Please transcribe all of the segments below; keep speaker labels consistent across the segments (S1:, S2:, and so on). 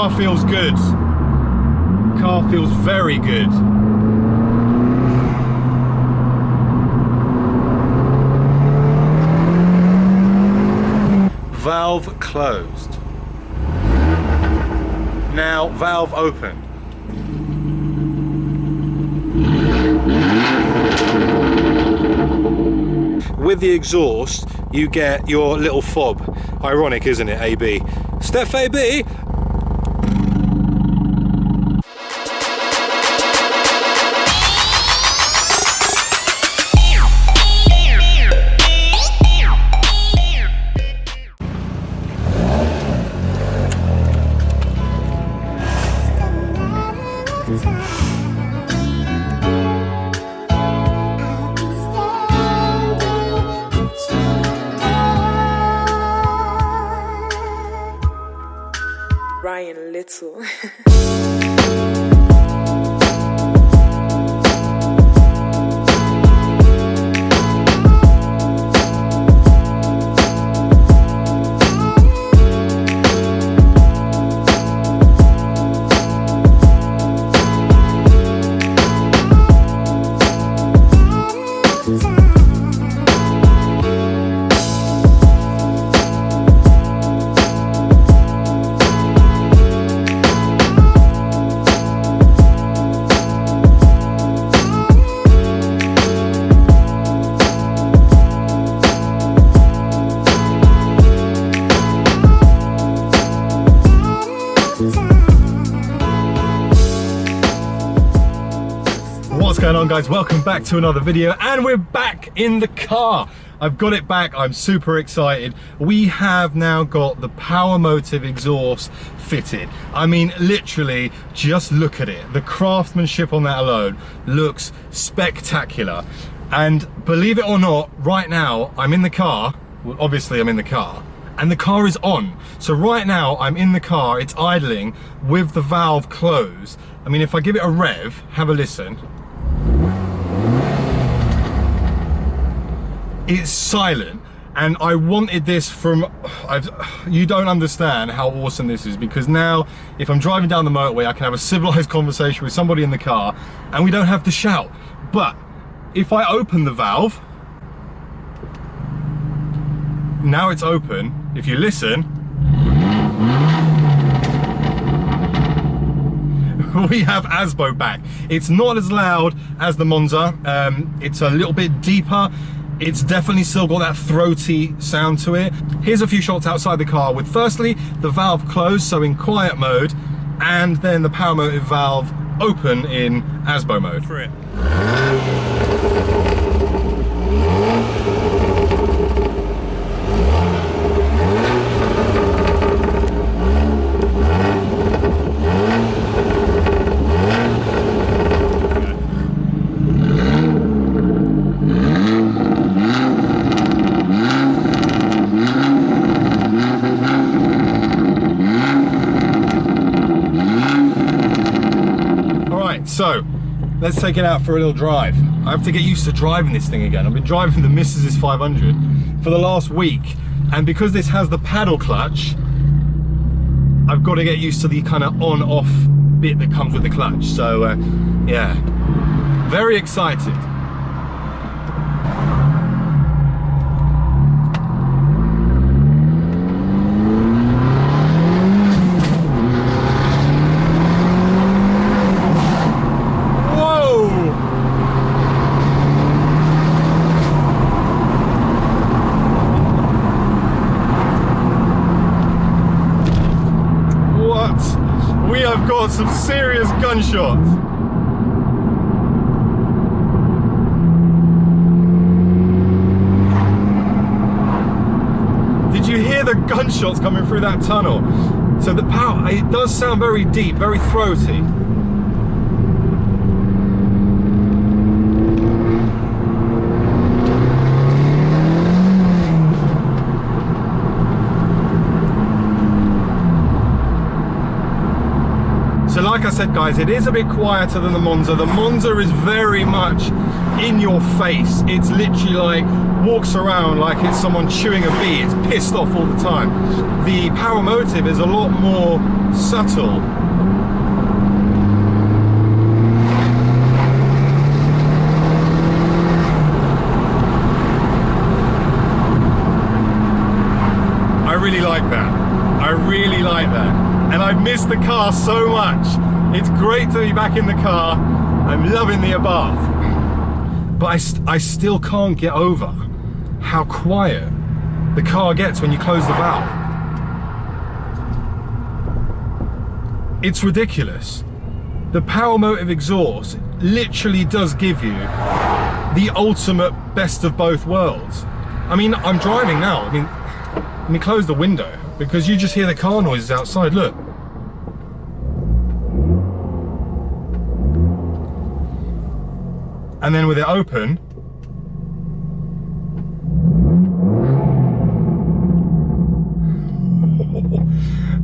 S1: car feels good. Car feels very good. Valve closed. Now valve open. With the exhaust, you get your little fob. Ironic, isn't it, AB? Stef AB!
S2: Ryan Little.
S1: What's going on, guys? Welcome back to another video, and we're back in the car. I've got it back. I'm super excited. We have now got the powermotive exhaust fitted. I mean, literally, just look at it. The craftsmanship on that alone looks spectacular. And believe it or not, right now I'm in the car. Well, obviously I'm in the car, and the car is on. So right now I'm in the car, it's idling with the valve closed. I mean, if I give it a rev, have a listen. It's silent, and I wanted this from, you don't understand how awesome this is, because now if I'm driving down the motorway, I can have a civilized conversation with somebody in the car and we don't have to shout. But if I open the valve, now it's open, if you listen, we have Asbo back. It's not as loud as the Monza, it's a little bit deeper. It's definitely still got that throaty sound to it. Here's a few shots outside the car with, firstly, the valve closed, so in quiet mode, and then the powermotive valve open in Asbo mode. For it. So, let's take it out for a little drive. I have to get used to driving this thing again. I've been driving the Mrs. 500 for the last week, and because this has the paddle clutch, I've got to get used to the kind of on-off bit that comes with the clutch. So, yeah, very excited. We have got some serious gunshots. Did you hear the gunshots coming through that tunnel? So the power, it does sound very deep, very throaty. So like I said, guys, it is a bit quieter than the Monza. The Monza is very much in your face. It's literally like, walks around like it's someone chewing a bee. It's pissed off all the time. The powermotive is a lot more subtle. I really like that. I really like that. And I've missed the car so much. It's great to be back in the car. I'm loving the Abarth. But I still can't get over how quiet the car gets when you close the valve. It's ridiculous. The powermotive exhaust literally does give you the ultimate best of both worlds. I mean, I'm driving now. I mean, let me close the window because you just hear the car noises outside. Look. And then with it open,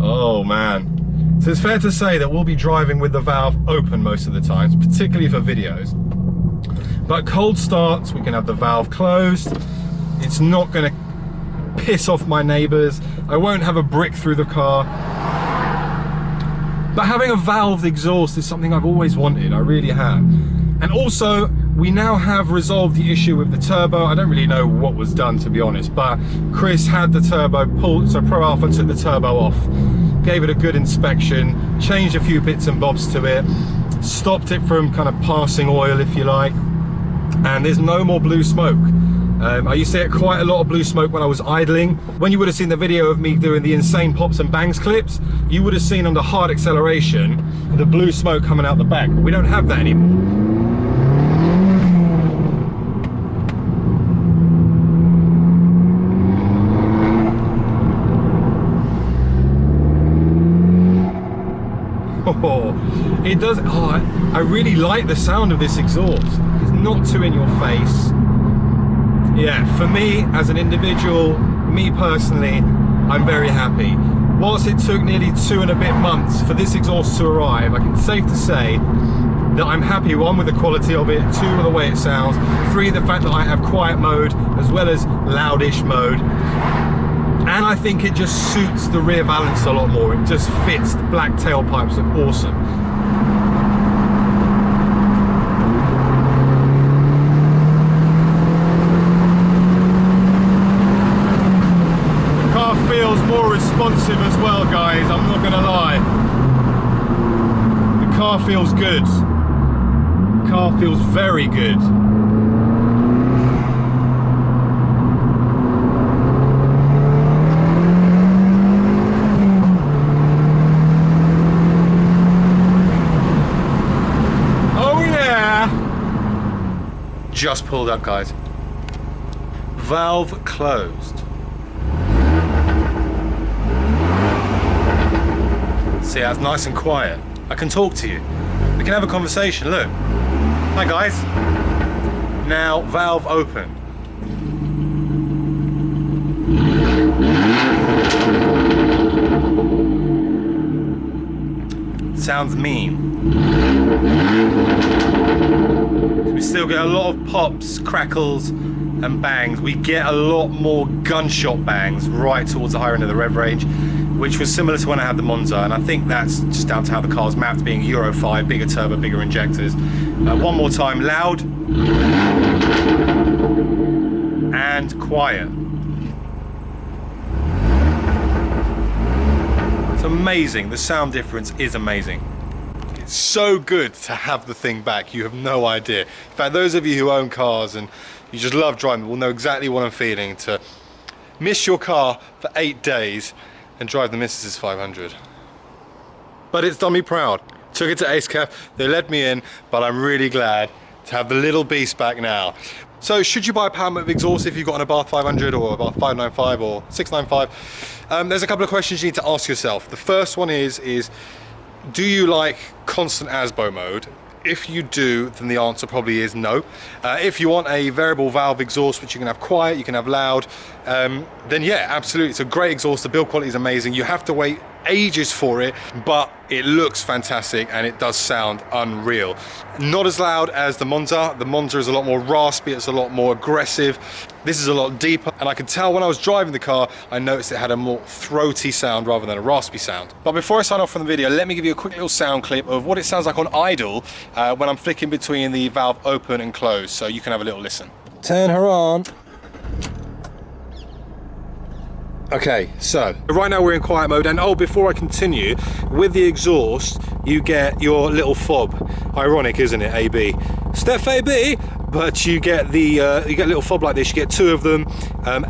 S1: oh man. So it's fair to say that we'll be driving with the valve open most of the times, particularly for videos. But cold starts, we can have the valve closed. It's not going to piss off my neighbors. I won't have a brick through the car. But having a valved exhaust is something I've always wanted, I really have. And also, we now have resolved the issue with the turbo. I don't really know what was done, to be honest, but Chris had the turbo pulled, so Proalfa took the turbo off, gave it a good inspection, changed a few bits and bobs to it, stopped it from kind of passing oil, if you like, and there's no more blue smoke. I used to get quite a lot of blue smoke when I was idling. When you would have seen the video of me doing the insane pops and bangs clips, you would have seen under hard acceleration the blue smoke coming out the back, but we don't have that anymore. Oh, it does. Oh, I really like the sound of this exhaust. It's not too in your face. Yeah, for me as an individual, me personally, I'm very happy. Whilst it took nearly 2 and a bit months for this exhaust to arrive, I can safe to say that I'm happy, 1, with the quality of it, 2, with the way it sounds, 3, the fact that I have quiet mode as well as loudish mode. And I think it just suits the rear valance a lot more. It just fits. The black tailpipes look awesome. The car feels more responsive as well, guys. I'm not gonna lie. The car feels good. The car feels very good. Just pulled up, guys. Valve closed. See, that's nice and quiet. I can talk to you. We can have a conversation. Look. Hi, guys. Now, valve open. Sounds mean. We still get a lot of pops, crackles and bangs. We get a lot more gunshot bangs right towards the higher end of the rev range, which was similar to when I had the Monza, and I think that's just down to how the car's mapped, being Euro 5, bigger turbo, bigger injectors. One more time, loud and quiet. It's amazing. The sound difference is amazing. It's so good to have the thing back. You have no idea. In fact, those of you who own cars and you just love driving will know exactly what I'm feeling, to miss your car for 8 days and drive the Mrs. 500. But it's done me proud. Took it to ACECAF, they let me in, but I'm really glad to have the little beast back now. So should you buy a powermotive exhaust if you've got an Abarth 500 or Abarth 595 or 695? There's a couple of questions you need to ask yourself. The first one is do you like constant ASBO mode? If you do, then the answer probably is no. If you want a variable valve exhaust, which you can have quiet, you can have loud, then yeah, absolutely, it's a great exhaust. The build quality is amazing. You have to wait ages for it, but it looks fantastic and it does sound unreal. Not as loud as the Monza. The Monza is a lot more raspy, it's a lot more aggressive. This is a lot deeper, and I could tell when I was driving the car, I noticed it had a more throaty sound rather than a raspy sound. But before I sign off from the video, let me give you a quick little sound clip of what it sounds like on idle when I'm flicking between the valve open and closed, so you can have a little listen. Turn her on. Okay, so right now we're in quiet mode, and oh, before I continue, with the exhaust, you get your little fob. Ironic, isn't it, AB? Stef AB! But you get the you get a little fob like this. You get two of them.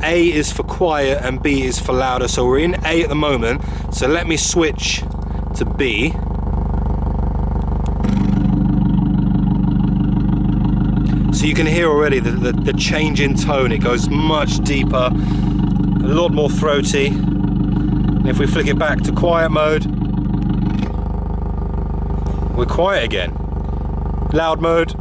S1: A is for quiet and B is for louder. So we're in A at the moment. So let me switch to B. So you can hear already the change in tone. It goes much deeper, a lot more throaty. And if we flick it back to quiet mode, we're quiet again. Loud mode.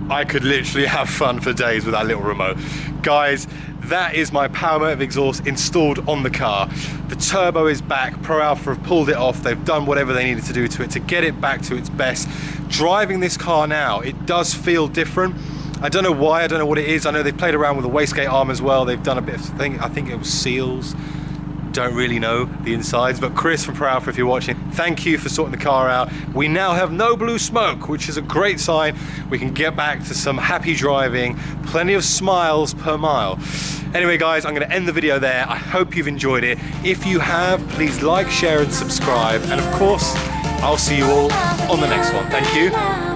S1: I could literally have fun for days with that little remote. Guys, that is my powermotive exhaust installed on the car. The turbo is back. Proalfa have pulled it off. They've done whatever they needed to do to it to get it back to its best. Driving this car now, it does feel different. I don't know why, I don't know what it is. I know they've played around with the wastegate arm as well. They've done a bit of thing, I think it was seals. Don't really know the insides, but Chris from Proalfa, if you're watching, thank you for sorting the car out. We now have no blue smoke, which is a great sign. We can get back to some happy driving, plenty of smiles per mile. Anyway guys, I'm going to end the video there. I hope you've enjoyed it. If you have, please like, share and subscribe, and of course I'll see you all on the next one. Thank you.